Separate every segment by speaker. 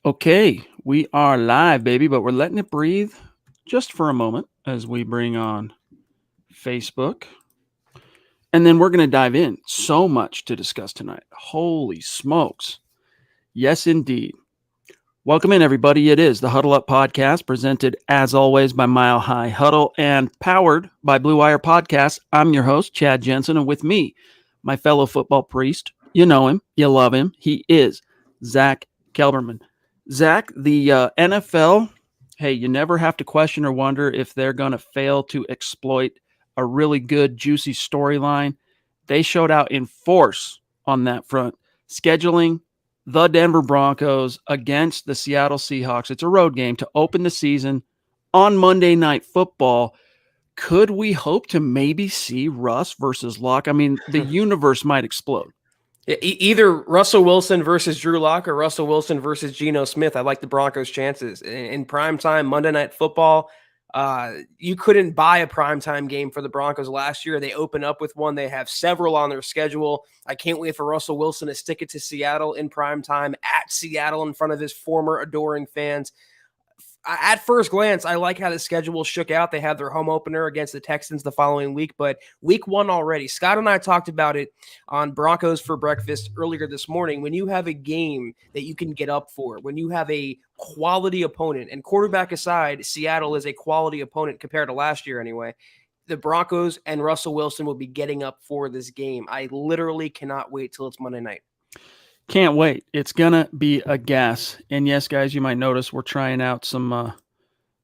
Speaker 1: Okay, we are live, baby, but we're letting it breathe just for a moment as we bring on Facebook. And then we're going to dive in. So much to discuss tonight. Holy smokes. Yes, indeed. Welcome in, everybody. It is the Huddle Up Podcast, presented as always by Mile High Huddle and powered by Blue Wire Podcast. I'm your host, Chad Jensen, and with me, my fellow football priest. You know him, you love him. He is Zack Kelberman. Zack, the NFL, hey, you never have to question or wonder if they're going to fail to exploit a really good, juicy storyline. They showed out in force on that front, scheduling the Denver Broncos against the Seattle Seahawks. It's a road game to open the season on Monday Night Football. Could we hope to maybe see Russ versus Locke? I mean, the universe might explode.
Speaker 2: Either Russell Wilson versus Drew Lock or Russell Wilson versus Geno Smith. I like the Broncos' chances. In primetime Monday Night Football, you couldn't buy a primetime game for the Broncos last year. They open up with one. They have several on their schedule. I can't wait for Russell Wilson to stick it to Seattle in primetime at Seattle in front of his former adoring fans. At first glance, I like how the schedule shook out. They have their home opener against the Texans the following week, but week one already. Scott and I talked about it on Broncos for Breakfast earlier this morning. When you have a game that you can get up for, when you have a quality opponent, and quarterback aside, Seattle is a quality opponent compared to last year anyway, the Broncos and Russell Wilson will be getting up for this game. I literally cannot wait till it's Monday night.
Speaker 1: Can't wait. It's going to be a gas. And yes, guys, you might notice we're trying out some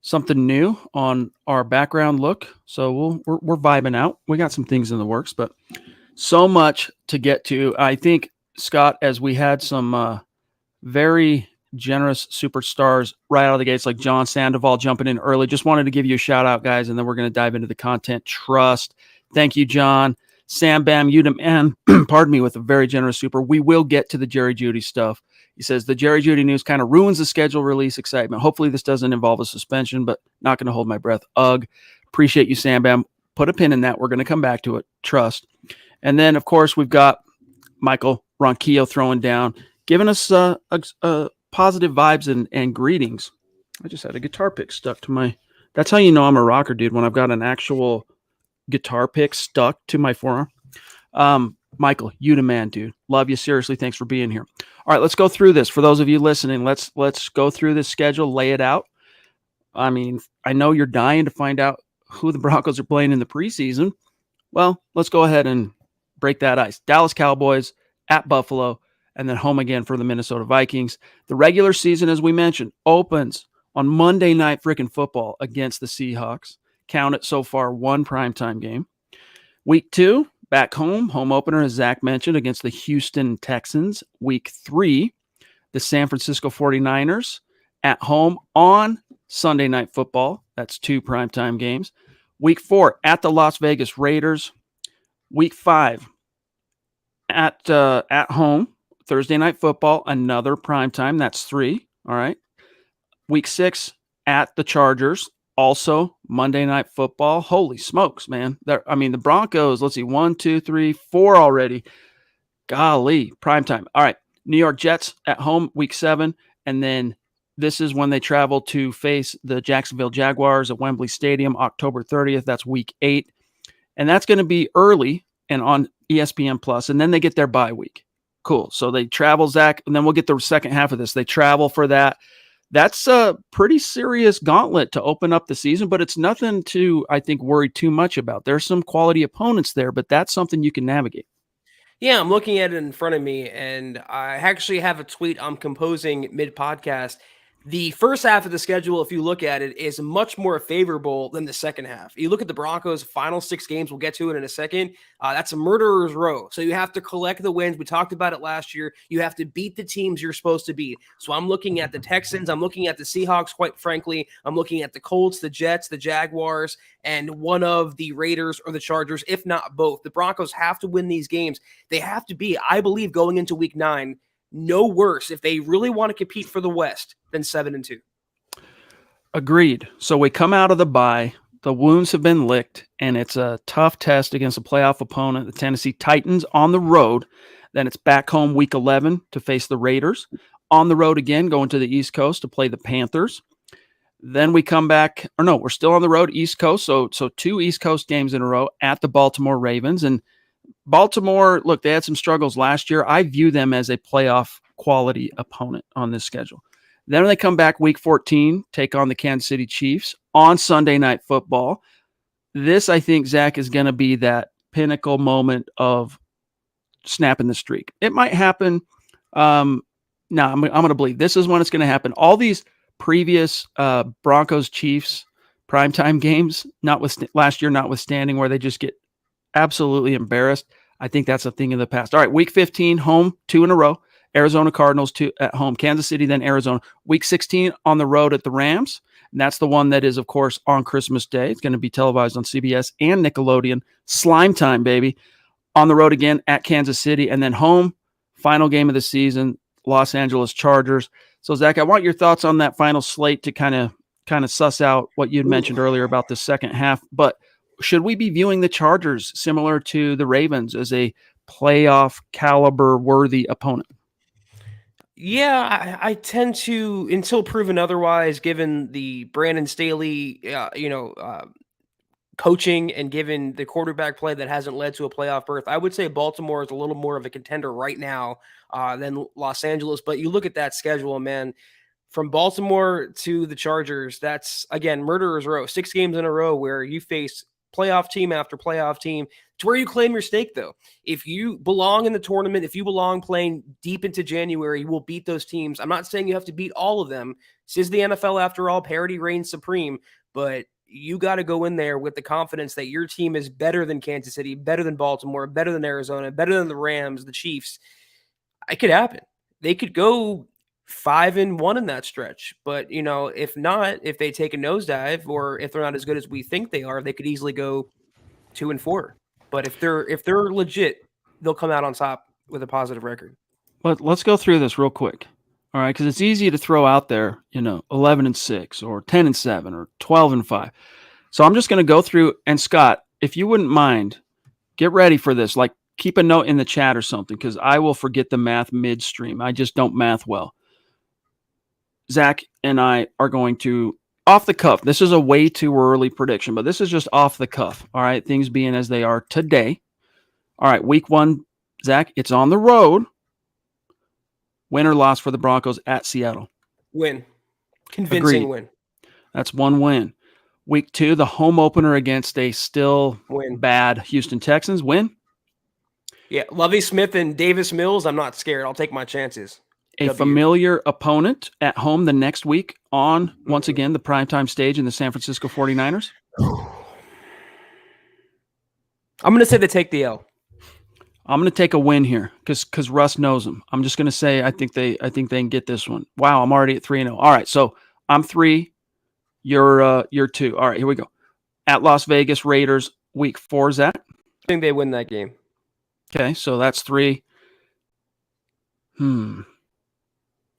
Speaker 1: something new on our background look. So we're vibing out. We got some things in the works, but so much to get to. I think, Scott, as we had some very generous superstars right out of the gates, like John Sandoval jumping in early, just wanted to give you a shout out, guys, and then we're going to dive into the content. Trust. Thank you, John. Sam Bam Udom, and pardon me, with a very generous super. We will get to the Jerry Jeudy stuff. He says the Jerry Jeudy news kind of ruins the schedule release excitement. Hopefully this doesn't involve a suspension, but not going to hold my breath. Ugh. Appreciate you, Sam Bam. Put a pin in that. We're going to come back to it. Trust. And then, of course, we've got Michael Ronquillo throwing down, giving us positive vibes and greetings. I just had a guitar pick stuck to my – that's how you know I'm a rocker, dude, when I've got an actual – guitar pick stuck to my forearm. Michael, you the man, dude. Love you. Seriously, thanks for being here. All right, let's go through this. For those of you listening, let's go through this schedule, lay it out. I mean, I know you're dying to find out who the Broncos are playing in the preseason. Well, let's go ahead and break that ice. Dallas Cowboys at Buffalo, and then home again for the Minnesota Vikings. The regular season, as we mentioned, opens on Monday Night freaking Football against the Seahawks. Count it so far, one primetime game. Week 2, back home opener, as Zach mentioned, against the Houston Texans. Week 3, the San Francisco 49ers at home on Sunday Night Football. That's 2 primetime games. Week 4, at the Las Vegas Raiders. Week 5, at home, Thursday Night Football, another primetime. That's 3. All right. Week 6, at the Chargers. Also, Monday Night Football. Holy smokes, man. The Broncos, let's see, 1, 2, 3, 4 already. Golly, primetime. All right, New York Jets at home, week 7. And then this is when they travel to face the Jacksonville Jaguars at Wembley Stadium, October 30th. That's week 8. And that's going to be early and on ESPN+. And then they get their bye week. Cool. So they travel, Zach, and then we'll get the second half of this. They travel for that. That's a pretty serious gauntlet to open up the season, but it's nothing to, I think, worry too much about. There's some quality opponents there, but that's something you can navigate.
Speaker 2: Yeah, I'm looking at it in front of me, and I actually have a tweet I'm composing mid-podcast. The first half of the schedule, if you look at it, is much more favorable than the second half. You look at the Broncos' final 6 games, we'll get to it in a second. That's a murderer's row. So you have to collect the wins. We talked about it last year. You have to beat the teams you're supposed to beat. So I'm looking at the Texans. I'm looking at the Seahawks, quite frankly. I'm looking at the Colts, the Jets, the Jaguars, and one of the Raiders or the Chargers, if not both. The Broncos have to win these games. They have to be, I believe, going into week 9, no worse if they really want to compete for the West than 7-2.
Speaker 1: Agreed. So we come out of the bye. The wounds have been licked, and it's a tough test against a playoff opponent, the Tennessee Titans, on the road. Then it's back home week 11 to face the Raiders. on the road again, going to the East Coast to play the Panthers. Then we come back, or no, we're still on the road, East Coast. So 2 East Coast games in a row at the Baltimore Ravens. And Baltimore, look, they had some struggles last year. I view them as a playoff quality opponent on this schedule. Then when they come back week 14, take on the Kansas City Chiefs on Sunday Night Football. This, I think, Zach, is going to be that pinnacle moment of snapping the streak. It might happen. I'm going to believe this is when it's going to happen. All these previous Broncos Chiefs primetime games, last year notwithstanding, where they just get absolutely embarrassed. I think that's a thing of the past. All right, week 15, home, 2 in a row. Arizona Cardinals 2 at home. Kansas City, then Arizona. Week 16 on the road at the Rams. And that's the one that is, of course, on Christmas Day. It's going to be televised on CBS and Nickelodeon. Slime time, baby. On the road again at Kansas City. And then home, final game of the season, Los Angeles Chargers. So, Zach, I want your thoughts on that final slate to kind of suss out what you'd mentioned earlier about the second half. But should we be viewing the Chargers similar to the Ravens as a playoff caliber worthy opponent?
Speaker 2: Yeah, I tend to, until proven otherwise, given the Brandon Staley, coaching and given the quarterback play that hasn't led to a playoff berth, I would say Baltimore is a little more of a contender right now than Los Angeles. But you look at that schedule, man, from Baltimore to the Chargers, that's, again, murderer's row, 6 games in a row where you face playoff team after playoff team. It's where you claim your stake, though. If you belong in the tournament, if you belong playing deep into January, you will beat those teams. I'm not saying you have to beat all of them. This is the NFL after all. Parity reigns supreme. But you got to go in there with the confidence that your team is better than Kansas City, better than Baltimore, better than Arizona, better than the Rams, the Chiefs. It could happen. They could go 5-1 in that stretch. But, if not, if they take a nosedive or if they're not as good as we think they are, they could easily go 2-4. But if they're legit, they'll come out on top with a positive record.
Speaker 1: Let's go through this real quick. All right, because it's easy to throw out there, 11-6 or 10-7 or 12-5. So I'm just going to go through. And Scott, if you wouldn't mind, get ready for this. Like, keep a note in the chat or something, because I will forget the math midstream. I just don't math well. Zach and I are going to, off the cuff. This is a way too early prediction, but this is just off the cuff. All right, things being as they are today. All right, week 1, Zach, it's on the road. Win or loss for the Broncos at Seattle?
Speaker 2: Win. Convincing win.
Speaker 1: That's 1 win. Week 2, the home opener against a still bad Houston Texans. Win.
Speaker 2: Yeah, Lovie Smith and Davis Mills, I'm not scared. I'll take my chances.
Speaker 1: A familiar opponent at home the next week on, once again, the primetime stage in the San Francisco 49ers.
Speaker 2: I'm going to say they take the L.
Speaker 1: I'm going to take a win here because Russ knows them. I'm just going to say I think they can get this one. Wow, I'm already at 3-0. All right, so I'm 3, you're 2. All right, here we go. At Las Vegas Raiders, week 4, Zach.
Speaker 2: I think they win that game.
Speaker 1: Okay, so that's 3. I'm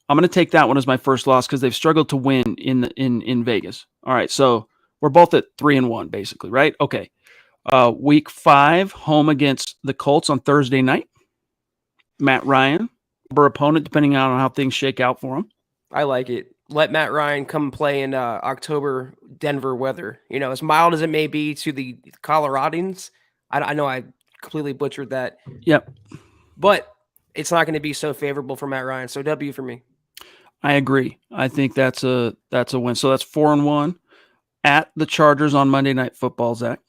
Speaker 1: going to take that one as my first loss because they've struggled to win in Vegas. All right, so we're both at 3-1 basically, right? Okay. Week 5, home against the Colts on Thursday night. Matt Ryan, our opponent, depending on how things shake out for him.
Speaker 2: I like it. Let Matt Ryan come play in October Denver weather. As mild as it may be to the Coloradans. I know I completely butchered that.
Speaker 1: Yep.
Speaker 2: But it's not going to be so favorable for Matt Ryan. So W for me.
Speaker 1: I agree. I think that's a win. So that's 4-1 at the Chargers on Monday Night Football, Zach.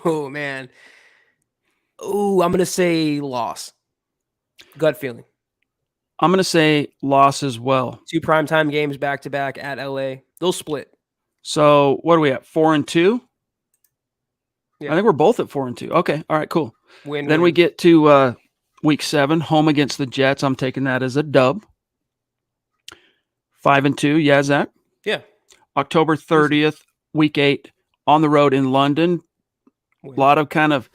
Speaker 2: Oh, man. Oh, I'm going to say loss. Gut feeling.
Speaker 1: I'm going to say loss as well.
Speaker 2: 2 primetime games back-to-back at LA. They'll split.
Speaker 1: So what are we at, 4-2?
Speaker 2: Yeah.
Speaker 1: I think we're both at 4-2. Okay. All right, cool.
Speaker 2: Win.
Speaker 1: We get to week 7, home against the Jets. I'm taking that as a dub. 5-2. Yeah, Zach?
Speaker 2: Yeah.
Speaker 1: October 30th, week 8, on the road in London.
Speaker 2: Win.
Speaker 1: A lot of kind of,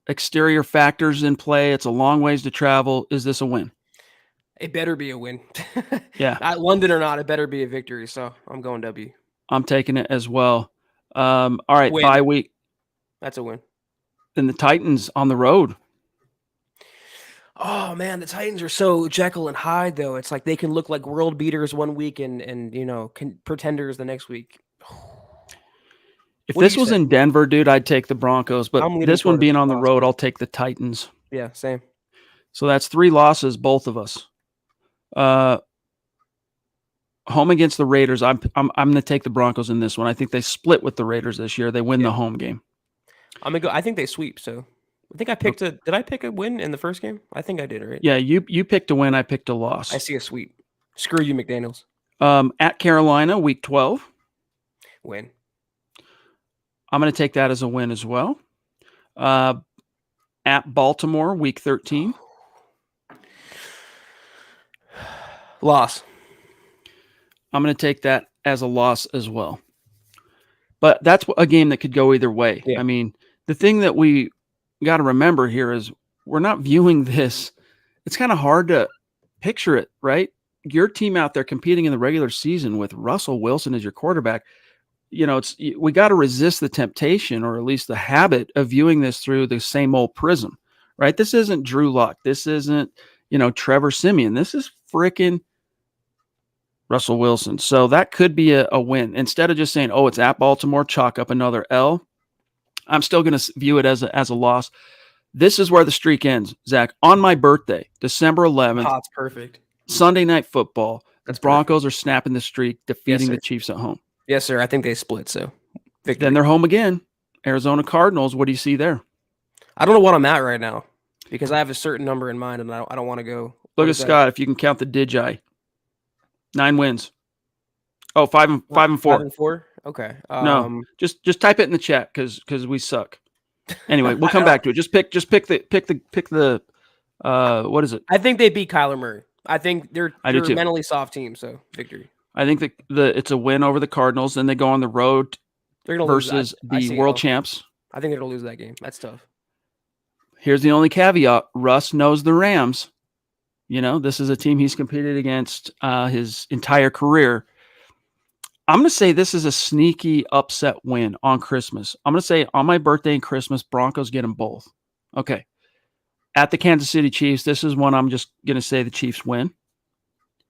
Speaker 1: exterior factors in play. It's a long ways to travel. Is this a win?
Speaker 2: It better be a win.
Speaker 1: Yeah.
Speaker 2: London or not, it better be a victory. So I'm going W.
Speaker 1: I'm taking it as well. All right,
Speaker 2: win.
Speaker 1: bye week.
Speaker 2: That's a win.
Speaker 1: Then the Titans on the road.
Speaker 2: Oh man, the Titans are so Jekyll and Hyde though. It's like they can look like world beaters one week and pretenders the next week.
Speaker 1: If
Speaker 2: What do
Speaker 1: this
Speaker 2: you
Speaker 1: was
Speaker 2: say?
Speaker 1: in Denver, dude, I'd take the Broncos. But
Speaker 2: I'm leaning
Speaker 1: this one
Speaker 2: toward
Speaker 1: being on the
Speaker 2: Boston.
Speaker 1: road, I'll take the Titans.
Speaker 2: Yeah, same.
Speaker 1: So that's 3 losses, both of us. Home against the Raiders, I'm going to take the Broncos in this one. I think they split with the Raiders this year. They win the home game.
Speaker 2: I'm gonna go. I think they sweep. So I think I picked a. Did I pick a win in the first game? I think I did. Right.
Speaker 1: Yeah, you picked a win. I picked a loss.
Speaker 2: I see a sweep. Screw you, McDaniels.
Speaker 1: At Carolina, week 12.
Speaker 2: Win.
Speaker 1: I'm going to take that as a win as well. At Baltimore, week 13.
Speaker 2: Loss.
Speaker 1: I'm going to take that as a loss as well. But that's a game that could go either way.
Speaker 2: Yeah.
Speaker 1: I mean, the thing that we got to remember here is we're not viewing this. It's kind of hard to picture it, right? Your team out there competing in the regular season with Russell Wilson as your quarterback. We got to resist the temptation, or at least the habit of viewing this through the same old prism, right? This isn't Drew Lock. This isn't, Trevor Siemian. This is freaking Russell Wilson. So that could be a win. Instead of just saying, oh, it's at Baltimore, chalk up another L, I'm still going to view it as a loss. This is where the streak ends, Zach. On my birthday, December 11th.
Speaker 2: Oh, it's perfect.
Speaker 1: Sunday Night Football. The Broncos
Speaker 2: perfect.
Speaker 1: are snapping the streak, defeating the Chiefs at home.
Speaker 2: Yes, sir. I think they split, so victory.
Speaker 1: Then they're home again. Arizona Cardinals. What do you see there?
Speaker 2: I don't know what I'm at right now because I have a certain number in mind, and I don't want to go.
Speaker 1: Look at Scott. If you can count the digi, 9 wins. Oh, 5 and 4.
Speaker 2: 5 and 4. Okay.
Speaker 1: No, just type it in the chat because we suck. Anyway, we'll come back to it. Just pick the what is it?
Speaker 2: I think they beat Kyler Murray. I think they're
Speaker 1: a
Speaker 2: mentally soft team, so victory.
Speaker 1: I think it's a win over the Cardinals. Then they go on the road versus the world champs.
Speaker 2: I think they're going to lose that game. That's tough.
Speaker 1: Here's the only caveat. Russ knows the Rams. This is a team he's competed against his entire career. I'm going to say this is a sneaky upset win on Christmas. I'm going to say on my birthday and Christmas, Broncos get them both. Okay. At the Kansas City Chiefs, this is one I'm just going to say the Chiefs win.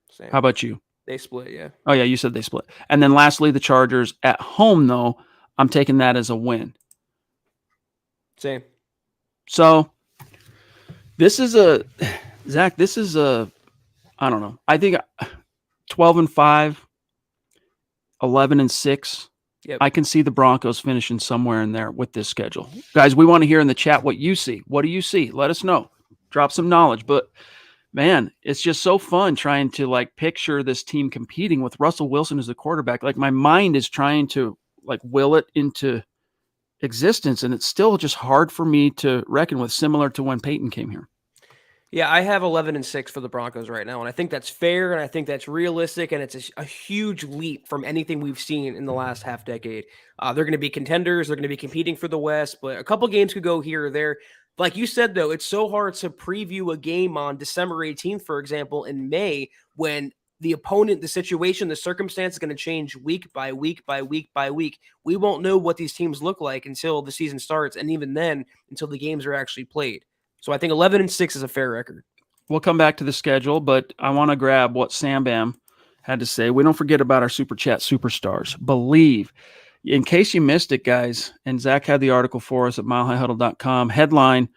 Speaker 2: Same.
Speaker 1: How about you?
Speaker 2: They split, yeah.
Speaker 1: Oh, yeah, you said they split. And then lastly, the Chargers at home, though, I'm taking that as a win.
Speaker 2: Same.
Speaker 1: So Zach, I don't know. I think 12-5, 11-6.
Speaker 2: Yep.
Speaker 1: I can see the Broncos finishing somewhere in there with this schedule. Guys, we want to hear in the chat what you see. What do you see? Let us know. Drop some knowledge. But man, it's just so fun trying to picture this team competing with Russell Wilson as the quarterback. My mind is trying to will it into existence, and it's still just hard for me to reckon with, similar to when Peyton came here.
Speaker 2: Yeah, I have 11-6 for the Broncos right now, and I think that's fair, and I think that's realistic, and it's a huge leap from anything we've seen in the last half decade. They're going to be contenders. They're going to be competing for the West, but a couple games could go here or there. Like you said, though, it's so hard to preview a game on December 18th, for example, in May, when the opponent, the situation, the circumstance is going to change week by week by week by week. We won't know what these teams look like until the season starts, and even then, until the games are actually played. So I think 11-6 is a fair record.
Speaker 1: We'll come back to the schedule, but I want to grab what Sam Bam had to say. We don't forget about our Super Chat superstars. Believe. In case you missed it, guys, and Zach had the article for us at milehighhuddle.com. Headline,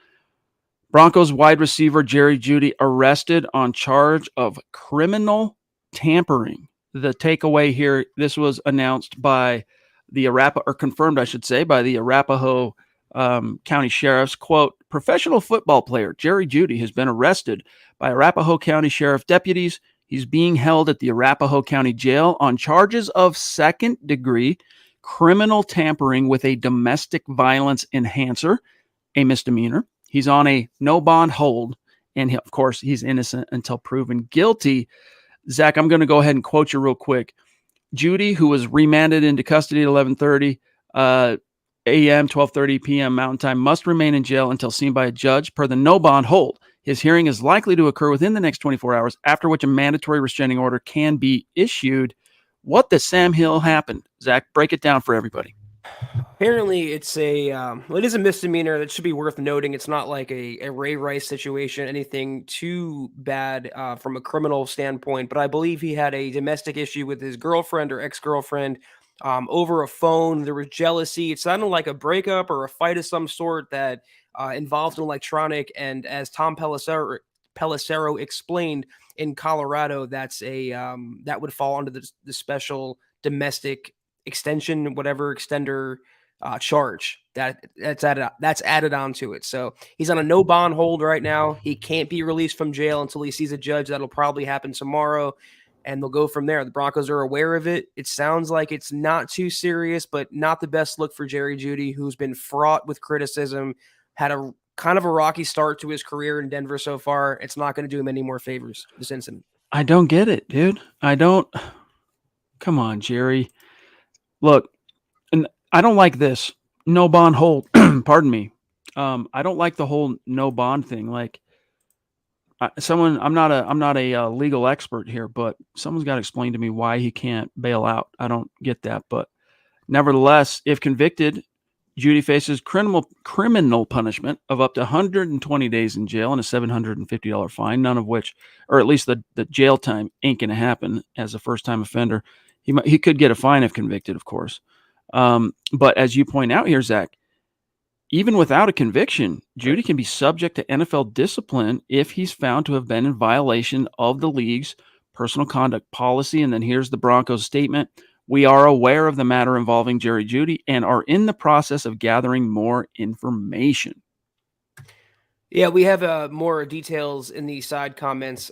Speaker 1: Broncos wide receiver Jerry Jeudy arrested on charge of criminal tampering. The takeaway here, this was announced by the confirmed, I should say, by the Arapahoe County Sheriff's. Quote, professional football player Jerry Jeudy has been arrested by Arapahoe County Sheriff deputies. He's being held at the Arapahoe County Jail on charges of second-degree criminal tampering with a domestic violence enhancer, a misdemeanor. He's on a no-bond hold, and of course, he's innocent until proven guilty. Zach, I'm going to go ahead and quote you real quick. Jeudy, who was remanded into custody at 11:30 a.m., 12:30 p.m. Mountain Time, must remain in jail until seen by a judge per the no-bond hold. His hearing is likely to occur within the next 24 hours, after which a mandatory restraining order can be issued. What the Sam Hill happened? Zach, break it down for everybody.
Speaker 2: Apparently, it's it is a misdemeanor that should be worth noting. It's not like a Ray Rice situation, anything too bad from a criminal standpoint. But I believe he had a domestic issue with his girlfriend or ex-girlfriend over a phone. There was jealousy. It sounded like a breakup or a fight of some sort that involved an electronic. And as Tom Pelissero explained in Colorado, that's that would fall under the special domestic extension, whatever extender charge that's added onto it. So he's on a no bond hold right now. He can't be released from jail until he sees a judge. That'll probably happen tomorrow, and they'll go from there. The Broncos are aware of it. It sounds like it's not too serious, but not the best look for Jerry Jeudy, who's been fraught with criticism, had a kind of a rocky start to his career in Denver so far. It's not going to do him any more favors, this incident.
Speaker 1: I don't get it, dude. I don't. Come on, Jerry. Look, and I don't like this no bond hold. Pardon me. I don't like the whole no bond thing. Like, I'm not a legal expert here, but someone's got to explain to me why he can't bail out. I don't get that, but nevertheless, if convicted, Jeudy faces criminal punishment of up to 120 days in jail and a $750 fine, none of which, or at least the jail time ain't going to happen as a first-time offender. He could get a fine if convicted, of course. But as you point out here, Zach, even without a conviction, Jeudy can be subject to NFL discipline if he's found to have been in violation of the league's personal conduct policy. And then here's the Broncos statement. We are aware of the matter involving Jerry Jeudy and are in the process of gathering more information.
Speaker 2: Yeah, we have more details in the side comments.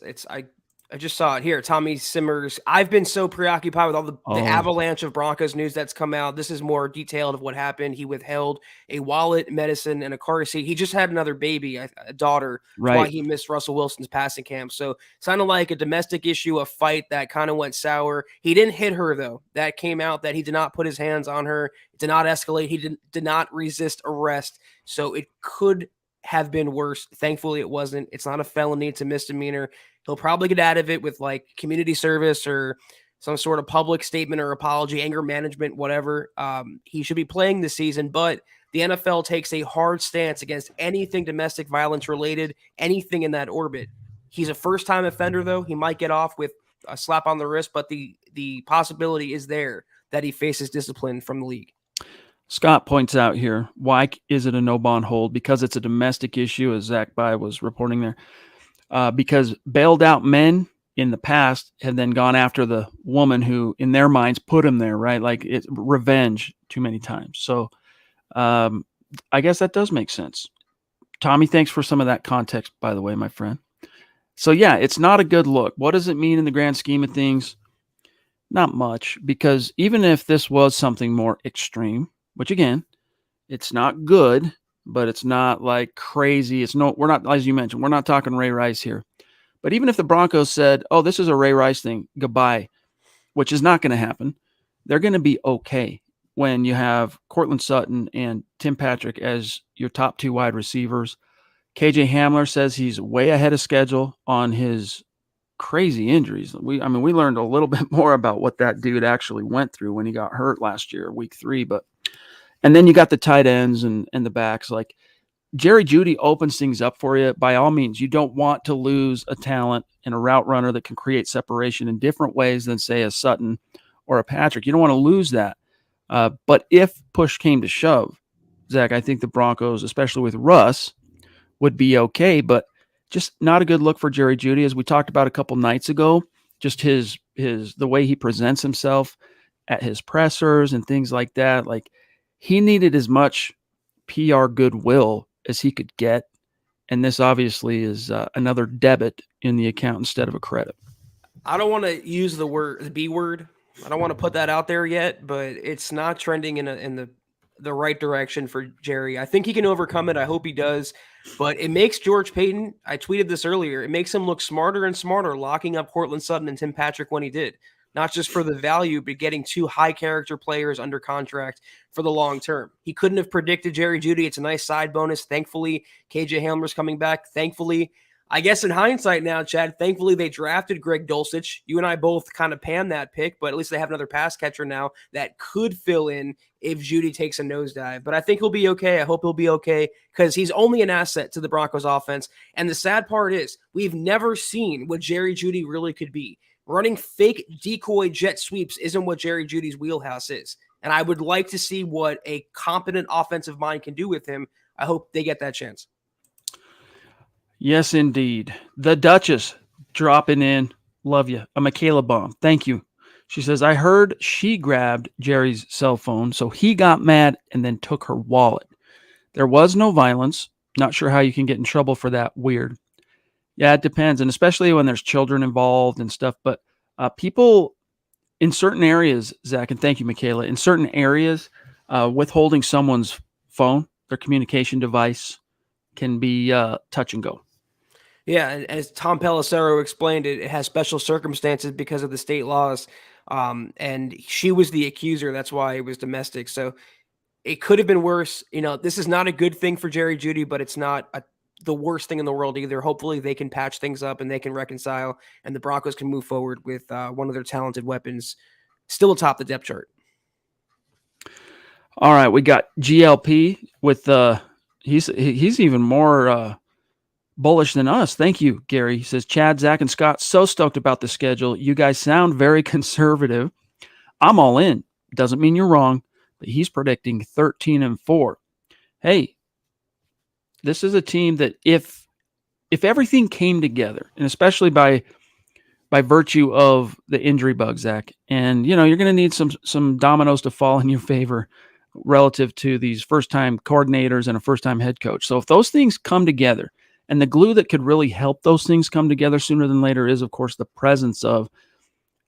Speaker 2: I just saw it here. Tommy Simmers. I've been so preoccupied with all the avalanche of Broncos news that's come out. This is more detailed of what happened. He withheld a wallet, medicine, and a car seat. He just had another baby, a daughter. Right. That's why he missed Russell Wilson's passing camp. So sounded like a domestic issue, a fight that kind of went sour. He didn't hit her, though. That came out that he did not put his hands on her. It did not escalate. He did not resist arrest. So it could have been worse. Thankfully, it wasn't. It's not a felony. It's a misdemeanor. He'll probably get out of it with like community service or some sort of public statement or apology, anger management, whatever. He should be playing this season, but the NFL takes a hard stance against anything domestic violence related, anything in that orbit. He's a first-time offender, though. He might get off with a slap on the wrist, but the possibility is there that he faces discipline from the league.
Speaker 1: Scott points out here, why is it a no-bond hold? Because it's a domestic issue, as Zach By was reporting there. Because bailed out men in the past have then gone after the woman who, in their minds, put him there, right? Like it's revenge too many times. So I guess that does make sense. Tommy, thanks for some of that context, by the way, my friend. So yeah, it's not a good look. What does it mean in the grand scheme of things? Not much, because even if this was something more extreme, which again, it's not good, but it's not like crazy. We're not, as you mentioned, we're not talking Ray Rice here. But even if the Broncos said, oh, this is a Ray Rice thing, goodbye, which is not going to happen, they're going to be okay when you have Courtland Sutton and Tim Patrick as your top two wide receivers. KJ Hamler says he's way ahead of schedule on his crazy injuries. We learned a little bit more about what that dude actually went through when he got hurt last year, week 3, and then you got the tight ends and the backs. Like Jerry Jeudy opens things up for you. By all means, you don't want to lose a talent and a route runner that can create separation in different ways than, say, a Sutton or a Patrick. You don't want to lose that. But if push came to shove, Zach, I think the Broncos, especially with Russ, would be okay. But just not a good look for Jerry Jeudy, as we talked about a couple nights ago. Just the way he presents himself at his pressers and things like that. Like, he needed as much PR goodwill as he could get, and this obviously is another debit in the account instead of a credit.
Speaker 2: I don't want to use the B word. I don't want to put that out there yet, but it's not trending in the right direction for Jerry. I think he can overcome it. I hope he does. But it makes George Paton, I tweeted this earlier, it makes him look smarter and smarter locking up Courtland Sutton and Tim Patrick when he did. Not just for the value, but getting two high-character players under contract for the long term. He couldn't have predicted Jerry Jeudy. It's a nice side bonus. Thankfully, KJ Hamler's coming back. Thankfully, I guess in hindsight now, Chad, thankfully they drafted Greg Dulcich. You and I both kind of panned that pick, but at least they have another pass catcher now that could fill in if Judy takes a nosedive. But I think he'll be okay. I hope he'll be okay because he's only an asset to the Broncos offense. And the sad part is we've never seen what Jerry Judy really could be. Running fake decoy jet sweeps isn't what Jerry Judy's wheelhouse is. And I would like to see what a competent offensive mind can do with him. I hope they get that chance.
Speaker 1: Yes, indeed. The Duchess dropping in. Love you. A Michaela Baum. Thank you. She says, I heard she grabbed Jerry's cell phone, so he got mad and then took her wallet. There was no violence. Not sure how you can get in trouble for that. Weird. Yeah, it depends. And especially when there's children involved and stuff. But people in certain areas, Zach, and thank you, Michaela, in certain areas, withholding someone's phone, their communication device, can be touch and go.
Speaker 2: Yeah, and as Tom Pelissero explained, it has special circumstances because of the state laws. And she was the accuser. That's why it was domestic. So it could have been worse. This is not a good thing for Jerry Judy, but it's not the worst thing in the world either. Hopefully they can patch things up and they can reconcile, and the Broncos can move forward with one of their talented weapons still atop the depth chart.
Speaker 1: All right, we got GLP with he's even more bullish than us. Thank you, Gary. He says, Chad, Zach, and Scott, so stoked about the schedule. You guys sound very conservative. I'm all in. Doesn't mean you're wrong, but he's predicting 13-4. Hey, this is a team that if everything came together, and especially by virtue of the injury bug, Zach, and you're going to need some dominoes to fall in your favor relative to these first-time coordinators and a first-time head coach. So if those things come together, and the glue that could really help those things come together sooner than later is, of course, the presence of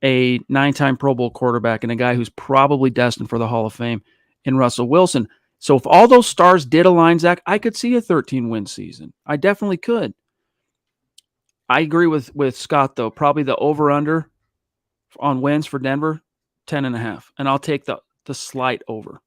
Speaker 1: a 9-time Pro Bowl quarterback and a guy who's probably destined for the Hall of Fame in Russell Wilson. So if all those stars did align, Zach, I could see a 13-win season. I definitely could. I agree with Scott, though. Probably the over-under on wins for Denver, 10.5. And I'll take the slight over.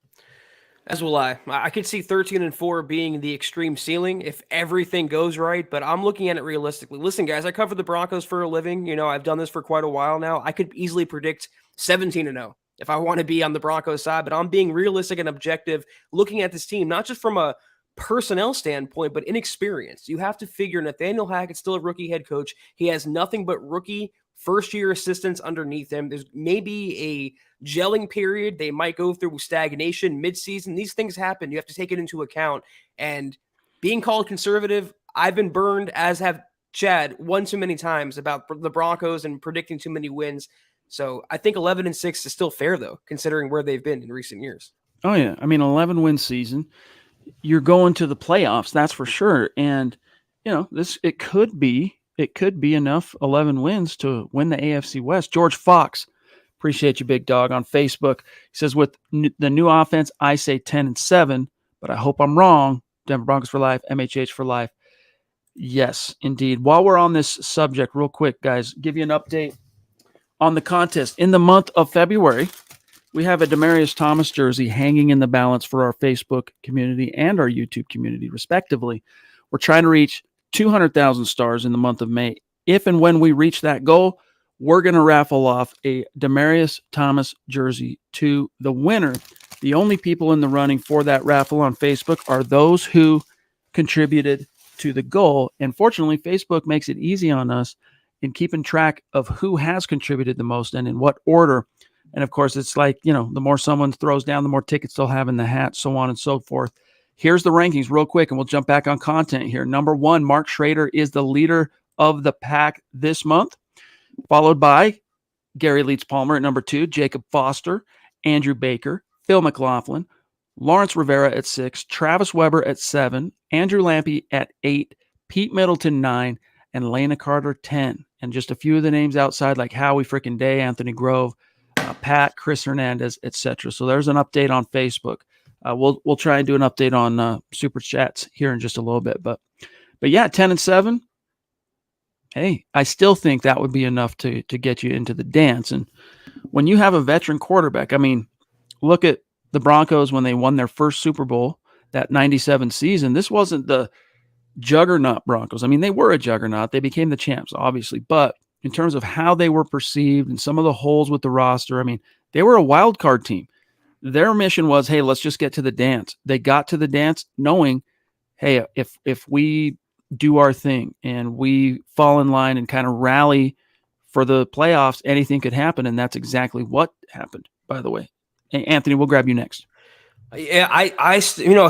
Speaker 2: As will I. I could see 13-4 being the extreme ceiling if everything goes right, but I'm looking at it realistically. Listen, guys, I cover the Broncos for a living. I've done this for quite a while now. I could easily predict 17-0 if I want to be on the Broncos side, but I'm being realistic and objective looking at this team, not just from a personnel standpoint, but inexperience. You have to figure Nathaniel Hackett's still a rookie head coach. He has nothing but rookie first-year assistants underneath him. There's maybe a gelling period. They might go through stagnation mid-season. These things happen. You have to take it into account. And being called conservative, I've been burned, as have Chad, one too many times about the Broncos and predicting too many wins. So I think 11-6 is still fair, though, considering where they've been in recent years.
Speaker 1: Oh, yeah. I mean, 11-win season. You're going to the playoffs, that's for sure. And, it could be enough 11 wins to win the AFC West. George Fox, appreciate you, big dog, on Facebook. He says, with the new offense, I say 10-7, but I hope I'm wrong. Denver Broncos for life, MHH for life. Yes, indeed. While we're on this subject, real quick, guys, give you an update on the contest. In the month of February, we have a Demaryius Thomas jersey hanging in the balance for our Facebook community and our YouTube community, respectively. We're trying to reach 200,000 stars in the month of May. If and when we reach that goal, we're going to raffle off a Demaryius Thomas jersey to the winner. The only people in the running for that raffle on Facebook are those who contributed to the goal. And fortunately, Facebook makes it easy on us in keeping track of who has contributed the most and in what order. And of course, it's like, the more someone throws down, the more tickets they'll have in the hat, so on and so forth. Here's the rankings real quick, and we'll jump back on content here. Number 1, Mark Schrader is the leader of the pack this month, followed by Gary Leeds Palmer at number 2, Jacob Foster, Andrew Baker, Phil McLaughlin, Lawrence Rivera at 6, Travis Weber at 7, Andrew Lampy at 8, Pete Middleton 9, and Lana Carter 10. And just a few of the names outside, like Howie Frickin' Day, Anthony Grove, Pat, Chris Hernandez, etc. So there's an update on Facebook. We'll try and do an update on Super Chats here in just a little bit. But yeah, 10-7. Hey, I still think that would be enough to get you into the dance. And when you have a veteran quarterback, I mean, look at the Broncos when they won their first Super Bowl, that 97 season. This wasn't the juggernaut Broncos. I mean, they were a juggernaut. They became the champs, obviously. But in terms of how they were perceived and some of the holes with the roster, I mean, they were a wild card team. Their mission was, hey, let's just get to the dance. They got to the dance knowing, hey, if we do our thing and we fall in line and kind of rally for the playoffs, anything could happen. And that's exactly what happened, by the way. Hey, Anthony, we'll grab you next.
Speaker 2: Yeah,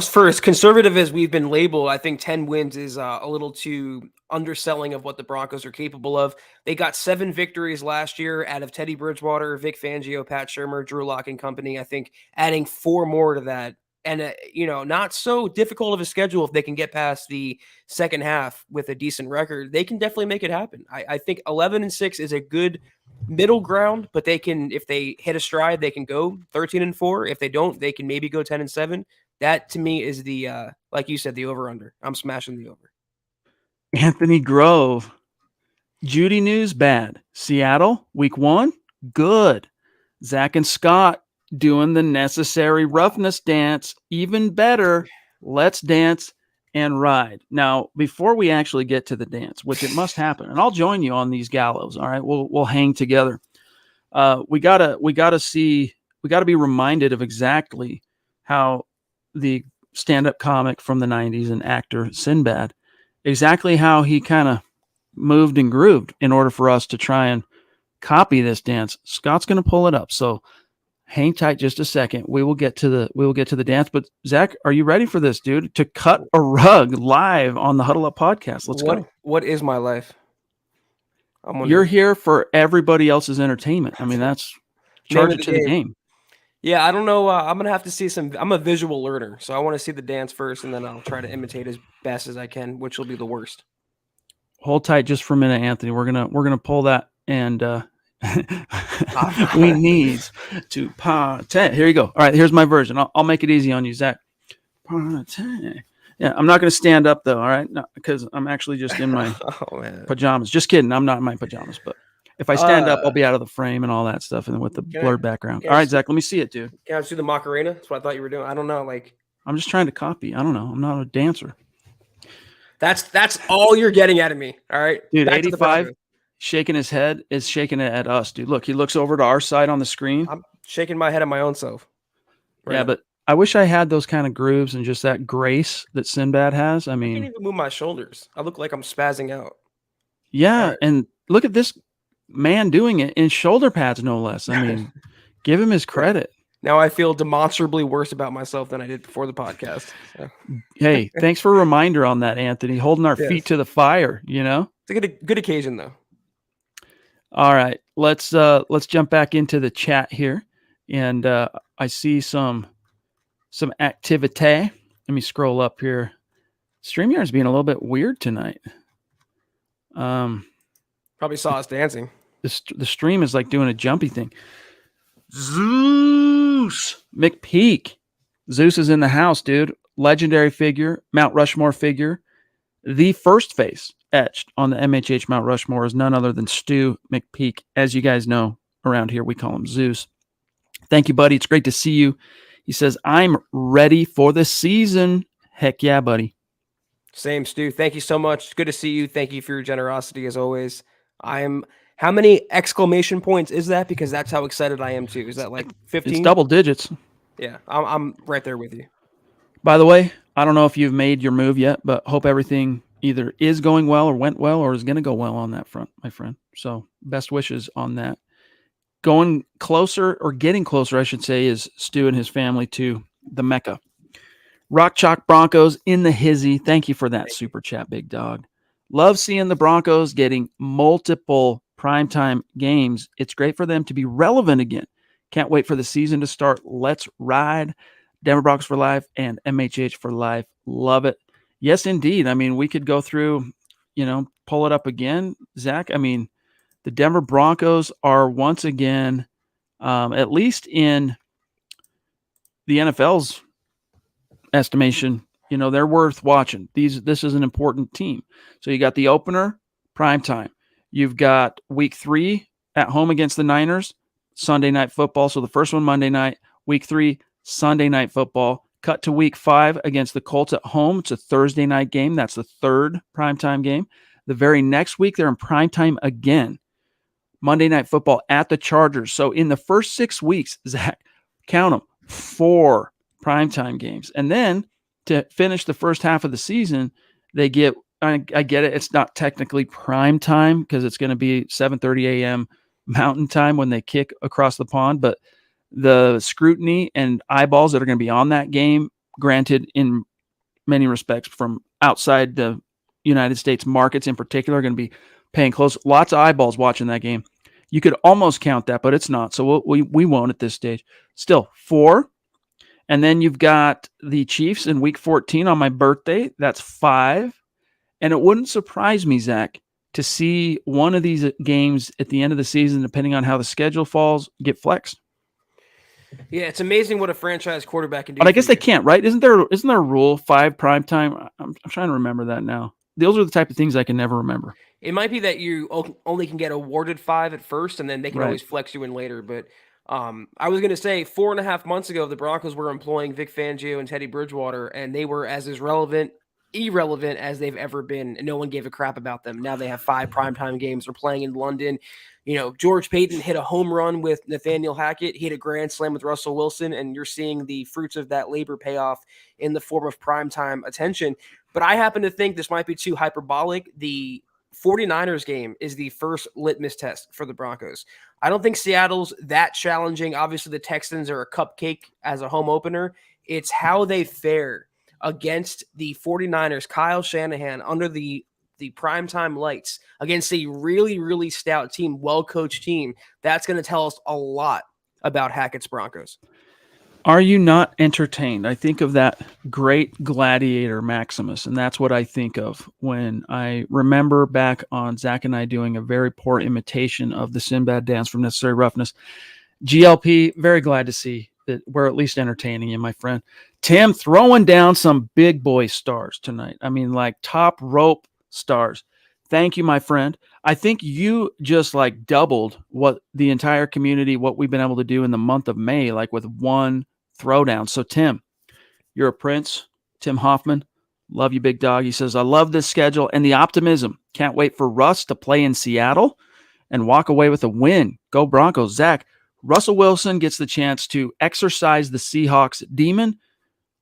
Speaker 2: for as conservative as we've been labeled, I think 10 wins is a little too underselling of what the Broncos are capable of. They got 7 victories last year out of Teddy Bridgewater, Vic Fangio, Pat Shurmur, Drew Lock and company. I think adding 4 more to that, and not so difficult of a schedule if they can get past the second half with a decent record, they can definitely make it happen. I think 11-6 is a good middle ground, but they can, if they hit a stride, they can go 13-4. If they don't, they can maybe go 10-7. That to me is the like you said, the over under. I'm smashing the over.
Speaker 1: Anthony Grove. Judy news bad. Seattle week 1 good. Zach and Scott doing the necessary roughness dance. Even better. Let's dance and ride. Now, before we actually get to the dance, which it must happen, and I'll join you on these gallows. All right, we'll hang together. We gotta be reminded of exactly how the stand-up comic from the 90s and actor Sinbad, exactly how he kind of moved and grooved in order for us to try and copy this dance. Scott's going to pull it up. So hang tight just a second. We will get to the dance. But Zach, are you ready for this, dude? To cut a rug live on the Huddle Up podcast. Let's go.
Speaker 2: What is my life?
Speaker 1: You're here for everybody else's entertainment. I mean, that's charge it to the game.
Speaker 2: Yeah, I don't know. I'm going to have to see some. I'm a visual learner, so I want to see the dance first, and then I'll try to imitate as best as I can, which will be the worst.
Speaker 1: Hold tight just for a minute, Anthony. We're gonna pull that, and we need to party. Here you go. All right, here's my version. I'll make it easy on you, Zach. Party. Yeah, I'm not going to stand up though. All right, because I'm actually just in my pajamas. Just kidding. I'm not in my pajamas, but if I stand up, I'll be out of the frame and all that stuff, and with the blurred background. All right, Zach, let me see it, dude.
Speaker 2: Can I see the Macarena? That's what I thought you were doing. I don't know.
Speaker 1: I'm just trying to copy. I don't know. I'm not a dancer.
Speaker 2: That's all you're getting out of me. All right,
Speaker 1: dude. 85 shaking his head is shaking it at us, dude. Look, he looks over to our side on the screen.
Speaker 2: I'm shaking my head at my own self.
Speaker 1: Right now. But I wish I had those kind of grooves and just that grace that Sinbad has. I mean,
Speaker 2: I can't even move my shoulders. I look like I'm spazzing out.
Speaker 1: Yeah, right. And look at this man doing it in shoulder pads, no less. I mean, give him his credit.
Speaker 2: Now I feel demonstrably worse about myself than I did before the podcast. So.
Speaker 1: Hey, thanks for a reminder on that, Anthony. Holding our feet to the fire,
Speaker 2: It's a good occasion, though.
Speaker 1: All right, let's jump back into the chat here, and I see some activity. Let me scroll up here. StreamYard's being a little bit weird tonight.
Speaker 2: Probably saw us dancing.
Speaker 1: The stream is like doing a jumpy thing. Zeus McPeak. Zeus is in the house, dude. Legendary figure, Mount Rushmore figure. The first face etched on the MHH Mount Rushmore is none other than Stu McPeak. As you guys know, around here we call him Zeus. Thank you, buddy. It's great to see you. He says, I'm ready for the season. Heck yeah, buddy.
Speaker 2: Same, Stu. Thank you so much. Good to see you. Thank you for your generosity as always. How many exclamation points is that? Because that's how excited I am too. Is that like 15?
Speaker 1: It's double digits.
Speaker 2: Yeah, I'm right there with you.
Speaker 1: By the way, I don't know if you've made your move yet, but hope everything either is going well or went well or is going to go well on that front, my friend. So best wishes on that. Going closer, or getting closer, I should say, is Stu and his family to the Mecca. Rock Chalk Broncos in the hizzy. Thank you for that super chat, big dog. Love seeing the Broncos getting multiple primetime games. It's great for them to be relevant again. Can't wait for the season to start. Let's ride. Denver Broncos for life and MHH for life. Love it. Yes, indeed. I mean, we could go through, pull it up again, Zach. I mean, the Denver Broncos are once again, at least in the NFL's estimation, they're worth watching. This is an important team. So you got the opener, primetime. You've got week 3 at home against the Niners, Sunday Night Football. So the first one Monday night, week 3, Sunday Night Football. Cut to week 5 against the Colts at home. It's a Thursday night game. That's the third primetime game. The very next week, they're in primetime again. Monday Night Football at the Chargers. So in the first 6 weeks, Zach, count them, 4 primetime games. And then to finish the first half of the season, they get, I get it, it's not technically prime time because it's going to be 7:30 a.m. Mountain Time when they kick across the pond, but the scrutiny and eyeballs that are going to be on that game, granted in many respects from outside the United States markets in particular, are going to be paying close, lots of eyeballs watching that game. You could almost count that, but it's not. So we won't at this stage. Still 4. And then you've got the Chiefs in week 14 on my birthday. That's 5. And it wouldn't surprise me, Zach, to see one of these games at the end of the season, depending on how the schedule falls, get flexed.
Speaker 2: Yeah, it's amazing what a franchise quarterback can do.
Speaker 1: But I guess they can't, right? Isn't there a rule, 5 primetime? I'm trying to remember that now. Those are the type of things I can never remember.
Speaker 2: It might be that you only can get awarded 5 at first, and then they can always flex you in later. But I was going to say 4.5 months ago, the Broncos were employing Vic Fangio and Teddy Bridgewater, and they were as irrelevant as they've ever been, and no one gave a crap about them. Now they have 5 primetime games. They're playing in London. You know, George Payton hit a home run with Nathaniel Hackett. He hit a grand slam with Russell Wilson, and you're seeing the fruits of that labor pay off in the form of primetime attention. But I happen to think this might be too hyperbolic. The 49ers game is the first litmus test for the Broncos. I don't think Seattle's that challenging. Obviously, the Texans are a cupcake as a home opener. It's how they fare against the 49ers, Kyle Shanahan, under the primetime lights against a really, really stout team, well-coached team. That's going to tell us a lot about Hackett's Broncos.
Speaker 1: Are you not entertained? I think of that great gladiator Maximus, and that's what I think of when I remember back on Zach and I doing a very poor imitation of the Sinbad dance from Necessary Roughness. GLP, very glad to see that we're at least entertaining you, my friend. Tim throwing down some big boy stars tonight. I mean, like top rope stars. Thank you, my friend. I think you just like doubled what the entire community, what we've been able to do in the month of May, like with one throwdown. So Tim, you're a prince. Tim Hoffmann, love you, big dog. He says, I love this schedule and the optimism. Can't wait for Russ to play in Seattle and walk away with a win. Go Broncos. Zach, Russell Wilson gets the chance to exercise the Seahawks demon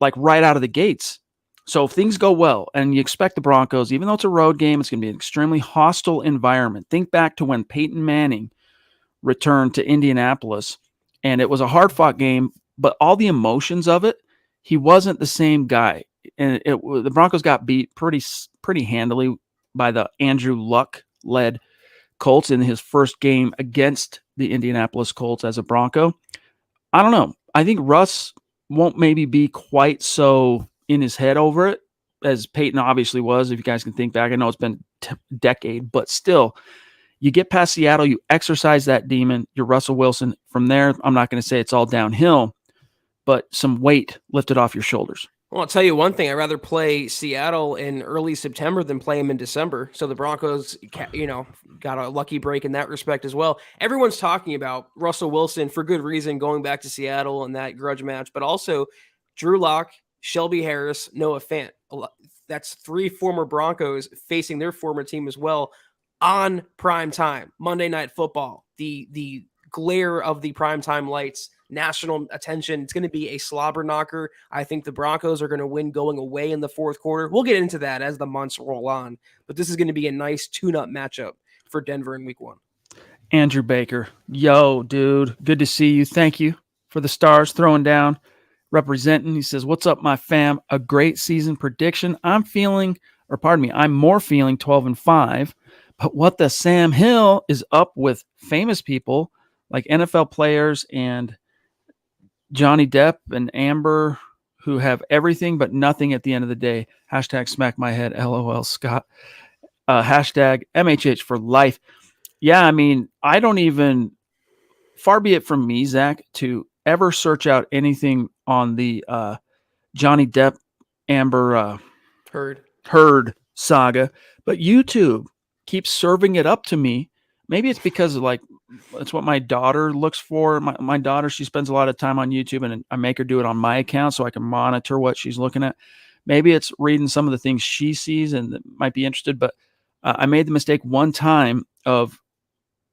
Speaker 1: like right out of the gates. So if things go well and you expect the Broncos, even though it's a road game, it's going to be an extremely hostile environment. Think back to when Peyton Manning returned to Indianapolis and it was a hard-fought game, but all the emotions of it, he wasn't the same guy. And the Broncos got beat pretty handily by the Andrew Luck-led Colts in his first game against the Indianapolis Colts as a Bronco. I don't know. I think Russ won't maybe be quite so in his head over it as Peyton obviously was, if you guys can think back. I know it's been a decade, but still, you get past Seattle, you exercise that demon, you're Russell Wilson. From there, I'm not going to say it's all downhill, but some weight lifted off your shoulders.
Speaker 2: Well, I'll tell you one thing. I'd rather play Seattle in early September than play them in December. So the Broncos, got a lucky break in that respect as well. Everyone's talking about Russell Wilson for good reason going back to Seattle and that grudge match, but also Drew Lock, Shelby Harris, Noah Fant. That's 3 former Broncos facing their former team as well on prime time, Monday Night Football. The glare of the primetime lights, national attention. It's going to be a slobber knocker. I think the Broncos are going to win going away in the fourth quarter. We'll get into that as the months roll on, but this is going to be a nice tune-up matchup for Denver in week 1.
Speaker 1: Andrew Baker. Yo, dude. Good to see you. Thank you for the stars throwing down, representing. He says, what's up, my fam? A great season prediction. I'm more feeling 12-5, but what the Sam Hill is up with famous people like NFL players and Johnny Depp and Amber, who have everything but nothing at the end of the day. Hashtag smack my head, LOL, Scott. Hashtag MHH for life. Yeah, I mean, I don't even, far be it from me, Zach, to ever search out anything on the Johnny Depp, Amber Heard saga, but YouTube keeps serving it up to me. Maybe it's because of like it's what my daughter looks for. My daughter, she spends a lot of time on YouTube, and I make her do it on my account so I can monitor what she's looking at. Maybe it's reading some of the things she sees and that might be interested, but I made the mistake one time of,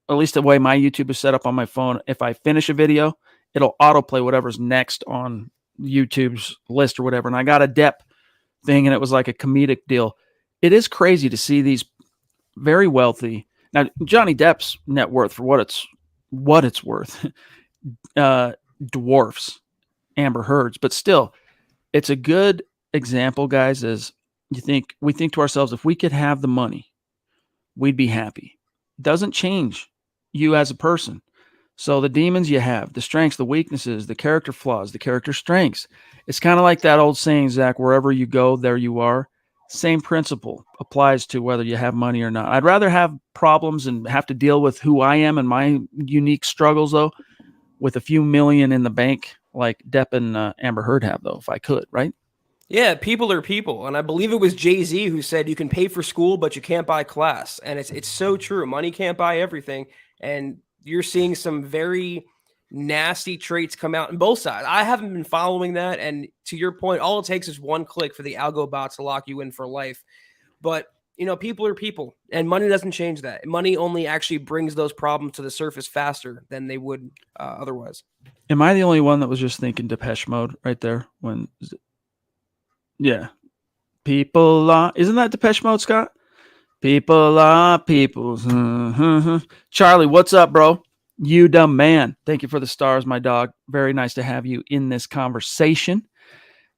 Speaker 1: at least the way my YouTube is set up on my phone, if I finish a video, it'll autoplay whatever's next on YouTube's list or whatever. And I got a Depp thing, and it was like a comedic deal. It is crazy to see these very wealthy. Now, Johnny Depp's net worth, for what it's worth, dwarfs Amber Heard's, but still, it's a good example, guys. As we think to ourselves, if we could have the money, we'd be happy. It doesn't change you as a person. So the demons you have, the strengths, the weaknesses, the character flaws, the character strengths. It's kind of like that old saying, Zach, wherever you go, there you are. Same principle applies to whether you have money or not. I'd rather have problems and have to deal with who I am and my unique struggles, though, with a few million in the bank like Depp and Amber Heard have, though, if I could, right?
Speaker 2: Yeah, people are people. And I believe it was Jay-Z who said you can pay for school, but you can't buy class. And it's so true. Money can't buy everything. And you're seeing some very nasty traits come out on both sides. I haven't been following that. And to your point, all it takes is one click for the algo bots to lock you in for life. But, people are people, and money doesn't change that. Money only actually brings those problems to the surface faster than they would otherwise.
Speaker 1: Am I the only one that was just thinking Depeche Mode right there? Yeah. People are, isn't that Depeche Mode, Scott? People are peoples. Charlie, what's up, bro? You dumb man. Thank you for the stars, my dog. Very nice to have you in this conversation.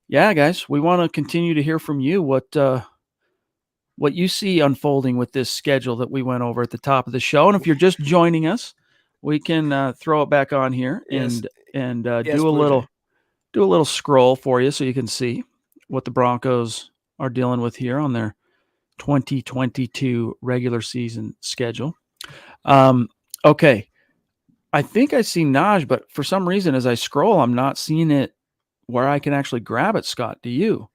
Speaker 1: Yeah, guys, we want to continue to hear from you what you see unfolding with this schedule that we went over at the top of the show. And if you're just joining us, we can throw it back on here and do a little scroll for you so you can see what the Broncos are dealing with here on their 2022 regular season schedule. Okay. I think I see Naj, but for some reason, as I scroll, I'm not seeing it where I can actually grab it, Scott. Do you?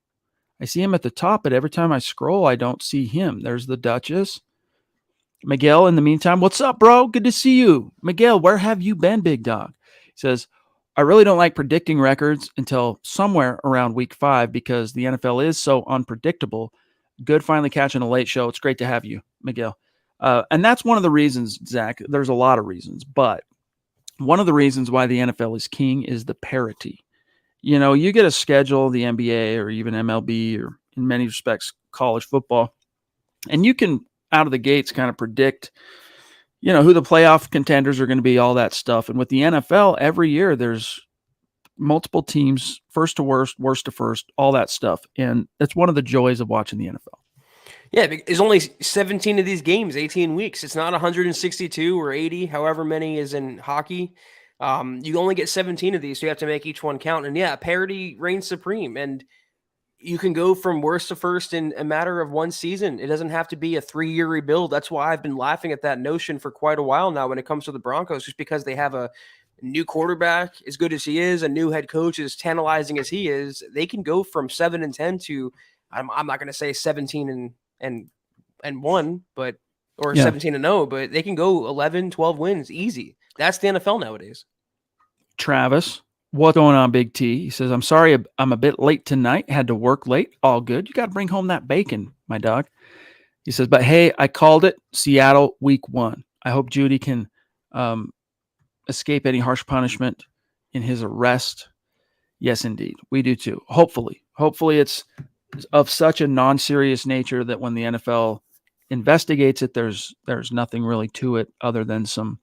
Speaker 1: I see him at the top, but every time I scroll, I don't see him. There's the Duchess. Miguel, in the meantime, what's up, bro? Good to see you. Miguel, where have you been, big dog? He says, I really don't like predicting records until somewhere around week 5 because the NFL is so unpredictable. Good finally catching a late show. It's great to have you, Miguel. And that's one of the reasons, Zach. There's a lot of reasons, but one of the reasons why the NFL is king is the parity. You get a schedule, the NBA or even MLB or in many respects college football, and you can out of the gates kind of predict, who the playoff contenders are going to be, all that stuff. And with the NFL, every year there's multiple teams, first to worst, worst to first, all that stuff. And it's one of the joys of watching the NFL.
Speaker 2: Yeah, there's only 17 of these games, 18 weeks. It's not 162 or 80, however many is in hockey. You only get 17 of these, so you have to make each one count. And yeah, parity reigns supreme. And you can go from worst to first in a matter of one season. It doesn't have to be a 3-year rebuild. That's why I've been laughing at that notion for quite a while now when it comes to the Broncos, just because they have a new quarterback, as good as he is, a new head coach as tantalizing as he is. They can go from 7-10 to, I'm not going to say 17 and 1, but or 17-0, but they can go 11, 12 wins easy. That's the NFL nowadays.
Speaker 1: Travis, what's going on, Big T? He says, I'm sorry I'm a bit late tonight. Had to work late. All good. You got to bring home that bacon, my dog. He says, but hey, I called it Seattle week 1. I hope Judy can escape any harsh punishment in his arrest. Yes, indeed. We do too. Hopefully it's of such a non-serious nature that when the NFL investigates it, there's nothing really to it other than some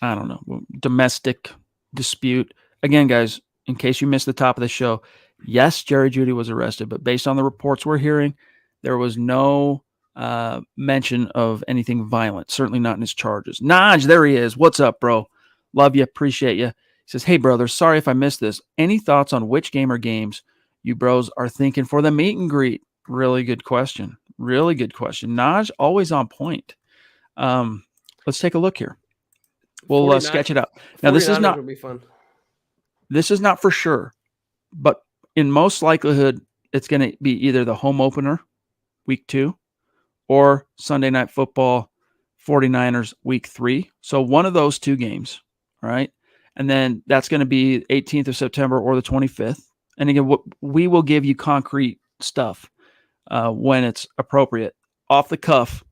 Speaker 1: I don't know, domestic dispute. Again, guys, in case you missed the top of the show, yes, Jerry Jeudy was arrested, but based on the reports we're hearing, there was no mention of anything violent, certainly not in his charges. Naj, there he is. What's up, bro? Love you, appreciate you. He says, hey, brother, sorry if I missed this. Any thoughts on which game or games you bros are thinking for the meet and greet? Really good question. Really good question. Naj, always on point. Let's take a look here. We'll sketch it out. Now, this is not
Speaker 2: be fun.
Speaker 1: This is not for sure, but in most likelihood, it's going to be either the home opener, week 2, or Sunday Night Football 49ers week 3. So one of those 2 games, all right? And then that's going to be 18th of September or the 25th. And again, we will give you concrete stuff when it's appropriate. Off the cuff,